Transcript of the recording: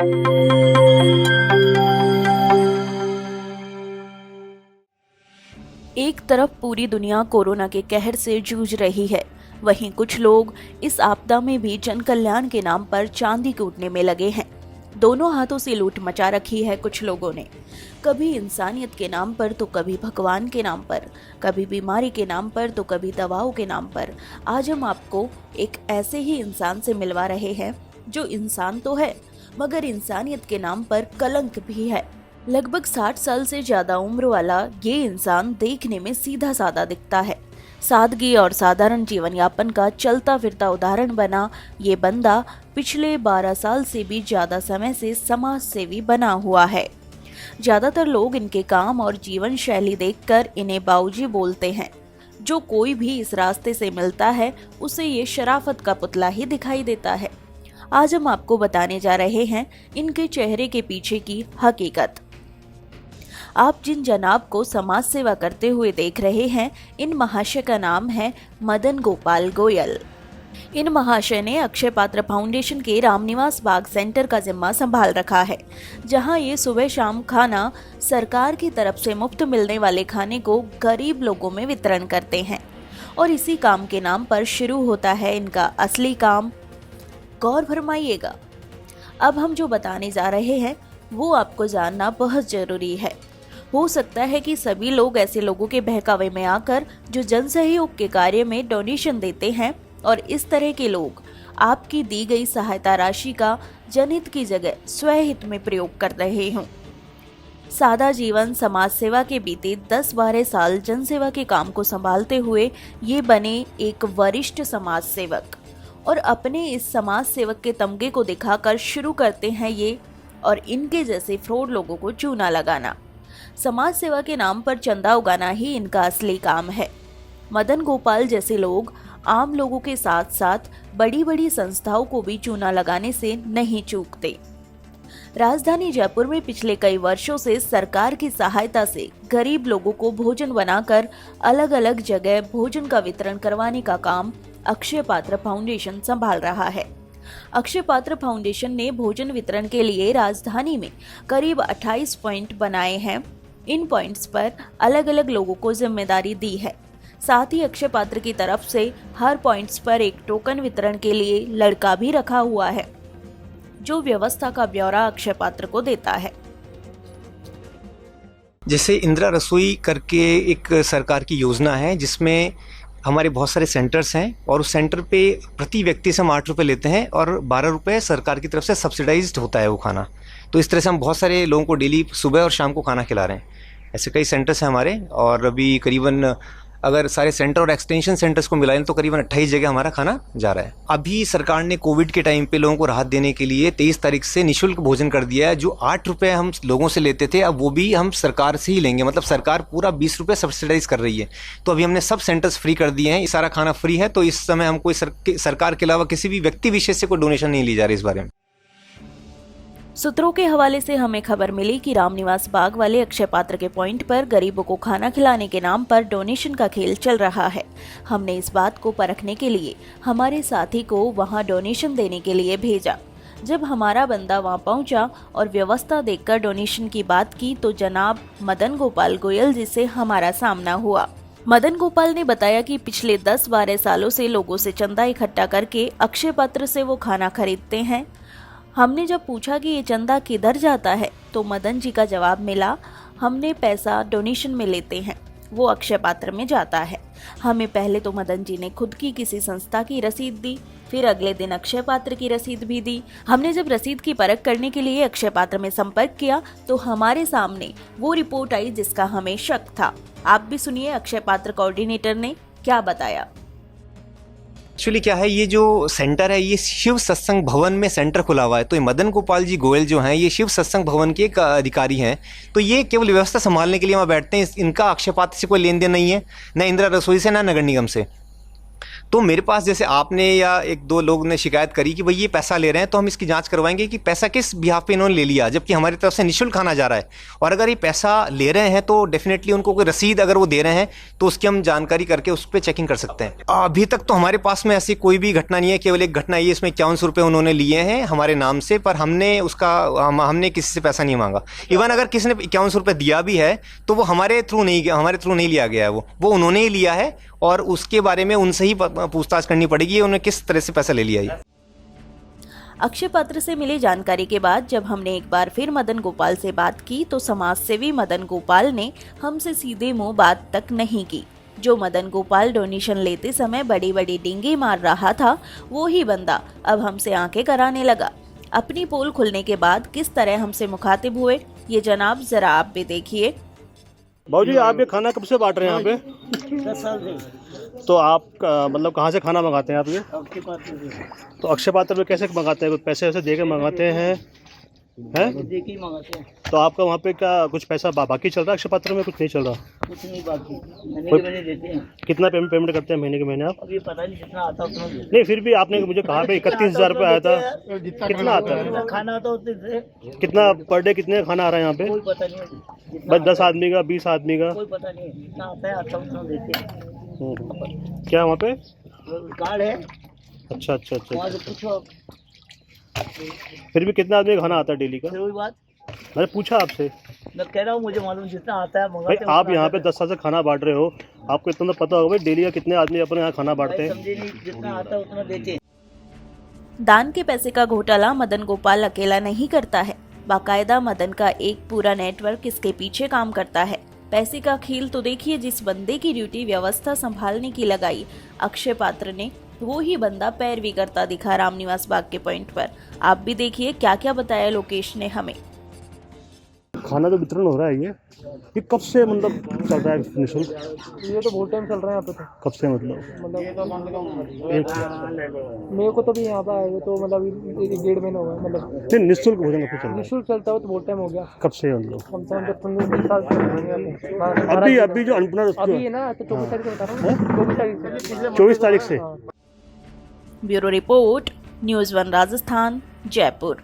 एक तरफ पूरी दुनिया कोरोना के कहर से जूझ रही है, वहीं कुछ लोग इस आपदा में भी जन कल्याण के नाम पर चांदी कूटने में लगे हैं। दोनों हाथों से लूट मचा रखी है कुछ लोगों ने, कभी इंसानियत के नाम पर तो कभी भगवान के नाम पर, कभी बीमारी के नाम पर तो कभी दवाओं के नाम पर। आज हम आपको एक ऐसे ही इंसान से मिलवा रहे हैं जो इंसान तो है मगर इंसानियत के नाम पर कलंक भी है। लगभग 60 साल से ज्यादा उम्र वाला ये इंसान देखने में सीधा साधा दिखता है। सादगी और साधारण जीवन यापन का चलता फिरता उदाहरण बना ये बंदा पिछले 12 साल से भी ज्यादा समय से समाज सेवी बना हुआ है। ज्यादातर लोग इनके काम और जीवन शैली देखकर इन्हें बाऊजी बोलते हैं। जो कोई भी इस रास्ते से मिलता है उसे ये शराफत का पुतला ही दिखाई देता है। आज हम आपको बताने जा रहे हैं इनके चेहरे के पीछे की हकीकत। आप जिन जनाब को समाज सेवा करते हुए देख रहे हैं, इन महाशय का नाम है मदन गोपाल गोयल। इन महाशय ने अक्षय पात्र फाउंडेशन के रामनिवास बाग सेंटर का जिम्मा संभाल रखा है, जहां ये सुबह शाम खाना सरकार की तरफ से मुफ्त मिलने वाले खाने को गरीब लोगों में वितरण करते हैं। और इसी काम के नाम पर शुरू होता है इनका असली काम। गौर फरमाइएगा, अब हम जो बताने जा रहे हैं वो आपको जानना बहुत जरूरी है। हो सकता है कि सभी लोग ऐसे लोगों के बहकावे में आकर जो जन सहयोग के कार्य में डोनेशन देते हैं, और इस तरह के लोग आपकी दी गई सहायता राशि का जनहित की जगह स्वहित में प्रयोग कर रहे हों। सादा जीवन समाज सेवा के बीते 10-12 साल जनसेवा के काम को संभालते हुए ये बने एक वरिष्ठ समाज सेवक, और अपने इस समाज सेवक के तमगे को दिखाकर शुरू करते हैं ये और इनके जैसे फ्रॉड लोगों को चूना लगाना। समाज सेवा के नाम पर चंदा उगाना ही इनका असली काम है। मदन गोपाल जैसे लोग आम लोगों के साथ साथ बड़ी बड़ी संस्थाओं को भी चूना लगाने से नहीं चूकते। राजधानी जयपुर में पिछले कई वर्षों से सरकार की सहायता से गरीब लोगों को भोजन बनाकर अलग अलग जगह भोजन का वितरण करवाने का काम अक्षय पात्र फाउंडेशन संभाल रहा है। अक्षय पात्र फाउंडेशन ने भोजन वितरण के लिए राजधानी में करीब 28 पॉइंट बनाए हैं। इन पॉइंट्स पर अलग अलग लोगों को जिम्मेदारी दी है। साथ ही अक्षय पात्र की तरफ से हर पॉइंट्स पर एक टोकन वितरण के लिए लड़का भी रखा हुआ है, जो व्यवस्था का ब्यौरा अक्षय पात्र को देता है। जैसे इंदिरा रसोई करके एक सरकार की योजना है जिसमें हमारे बहुत सारे सेंटर्स हैं, और उस सेंटर पे प्रति व्यक्ति से हम 8 रुपये लेते हैं और 12 रुपये सरकार की तरफ से सब्सिडाइज्ड होता है वो खाना। तो इस तरह से हम बहुत सारे लोगों को डेली सुबह और शाम को खाना खिला रहे हैं। ऐसे कई सेंटर्स हैं हमारे, और अभी करीबन अगर सारे सेंटर और एक्सटेंशन सेंटर्स को मिलाएं तो करीबन 28 जगह हमारा खाना जा रहा है। अभी सरकार ने कोविड के टाइम पे लोगों को राहत देने के लिए 23 तारीख से निःशुल्क भोजन कर दिया है। जो 8 रुपये हम लोगों से लेते थे, अब वो भी हम सरकार से ही लेंगे। मतलब सरकार पूरा 20 रुपये सब्सिडाइज कर रही है। तो अभी हमने सब सेंटर्स फ्री कर दिए हैं, ये सारा खाना फ्री है। तो इस समय हमको सरकार के अलावा किसी भी व्यक्ति विशेष से कोई डोनेशन नहीं ली जा रही इस बारे में। सूत्रों के हवाले से हमें खबर मिली कि रामनिवास बाग वाले अक्षय पात्र के पॉइंट पर गरीबों को खाना खिलाने के नाम पर डोनेशन का खेल चल रहा है। हमने इस बात को परखने के लिए हमारे साथी को वहां डोनेशन देने के लिए भेजा। जब हमारा बंदा वहां पहुंचा और व्यवस्था देखकर डोनेशन की बात की तो जनाब मदन गोपाल गोयल जी से हमारा सामना हुआ। मदन गोपाल ने बताया कि पिछले 10-12 सालों से लोगों से चंदा इकट्ठा करके अक्षय पात्र से वो खाना खरीदते हैं। हमने जब पूछा कि ये चंदा किधर जाता है तो मदन जी का जवाब मिला, हमने पैसा डोनेशन में लेते हैं, वो अक्षय पात्र में जाता है। हमें पहले तो मदन जी ने खुद की किसी संस्था की रसीद दी, फिर अगले दिन अक्षय पात्र की रसीद भी दी। हमने जब रसीद की परख करने के लिए अक्षय पात्र में संपर्क किया तो हमारे सामने वो रिपोर्ट आई जिसका हमें शक था। आप भी सुनिए अक्षय पात्र कोऑर्डिनेटर ने क्या बताया। एक्चुअली क्या है, ये जो सेंटर है ये शिव सत्संग भवन में सेंटर खुला हुआ है। तो ये मदन गोपाल जी गोयल जो हैं ये शिव सत्संग भवन के एक अधिकारी हैं। तो ये केवल व्यवस्था संभालने के लिए वहाँ बैठते हैं। इनका अक्षय पात्र से कोई लेन देन नहीं है, न इंदिरा रसोई से, ना नगर निगम से। तो मेरे पास जैसे आपने या एक दो लोग ने शिकायत करी कि भाई ये पैसा ले रहे हैं, तो हम इसकी जांच करवाएंगे कि पैसा किस बिहाफ पे इन्होंने ले लिया, जबकि हमारी तरफ से निःशुल्क खाना जा रहा है। और अगर ये पैसा ले रहे हैं तो डेफिनेटली उनको कोई रसीद अगर वो दे रहे हैं तो उसकी हम जानकारी करके उस पर चेकिंग कर सकते हैं। अभी तक तो हमारे पास में ऐसी कोई भी घटना नहीं है, केवल एक घटना ये इसमें 51 रुपये उन्होंने लिए हैं हमारे नाम से, पर हमने किसी से पैसा नहीं मांगा। इवन अगर किसी ने 51 रुपये दिया भी है तो वो हमारे थ्रू नहीं लिया गया है, वो उन्होंने ही लिया है, और उसके बारे में उनसे ही पूछताछ करनी पड़ेगी उन्होंने किस तरह से पैसा ले लिया है। अक्षय पात्र से मिली जानकारी के बाद जब हमने एक बार फिर मदन गोपाल से बात की तो समाज सेवी मदन गोपाल ने हमसे सीधे मुंह बात तक नहीं की। जो मदन गोपाल डोनेशन लेते समय बड़ी बड़ी डींगे मार रहा था, वो ही बंदा अब हमसे आंखें कराने लगा। अपनी पोल खुलने के बाद किस तरह हमसे मुखातिब हुए, ये जनाब जरा आप भी देखिए। बाबूजी, आप ये खाना कब से बांट रहे हैं यहाँ पे? 10 साल से। तो आप मतलब कहाँ से खाना मंगाते हैं आप ये? अक्षय पात्र से। तो अक्षय पात्र में कैसे मंगाते हैं? कुछ पैसे वैसे दे के मंगाते हैं? दे के ही मंगाते हैं। तो आपका वहाँ पे क्या कुछ पैसा बाकी चल रहा है? अक्षय पात्र में कुछ नहीं चल रहा? कुछ नहीं बाकी, महीने के महीने देते हैं। कितना पेमेंट करते हैं महीने के महीने आप? अब ये पता नहीं जितना आता उतना देते हैं। नहीं, फिर भी आपने मुझे कहा पे 31,000 रुपये आया था, कितना आता है? जितना खाना आता उतने से कितना पर डे कितने खाना आ रहा है यहाँ पे? कोई पता नहीं है। जितना बस 10 आदमी का, 20 आदमी का? कोई पता नहीं है, जितना आता है आता उतना देते हैं। क्या वहाँ पे कार्ड है, अच्छा अच्छा अच्छा वहाँ अच्छा। से पूछो। फिर भी कितना आदमी का खाना आता है डेली का? फिर वही बात मैंने पूछा आपसे। मैं कह रहा हूँ, मुझे मालूम जितना आता है भाई मंगाते हैं, आप उतना यहाँ आता पे 10 साल से खाना बांट रहे हो, आपको इतना तो पता होगा भाई डेली का कितने आदमी अपने यहाँ खाना है। बांटते भाई हैं? समझे नहीं, जितना आता है उतना देते हैं। दान के पैसे का घोटाला मदन गोपाल अकेला नहीं करता है, बाकायदा मदन का एक पूरा नेटवर्क इसके पीछे काम करता है। पैसे का खेल तो देखिए, जिस बंदे की ड्यूटी व्यवस्था संभालने की लगाई अक्षय पात्र ने, वो ही बंदा पैरवी करता दिखा रामनिवास बाग के पॉइंट पर। आप भी देखिए क्या क्या बताया लोकेश ने हमें। खाना तो वितरण हो रहा है, ये कब से मतलब चल रहा है निःशुल्क? ये तो बहुत टाइम चल रहा है यहाँ पे। तो कब से मतलब मेरे को तो भी यहाँ पे आए तो मतलब 1-1.5 महीना हुआ है। मतलब नहीं, निःशुल्क भोजन कब से चल रहा है? निःशुल्क चलता है तो बहुत टाइम हो गया, कब से मतलब? कम से कम 15-20 साल से। अभी जो अन्नपूर्णा अभी है ना, तो 24 तारीख से बता रहा हूँ, 24 तारीख से। 24 तारीख से। हाँ। Bureau report, news 1 Rajasthan, Jaipur.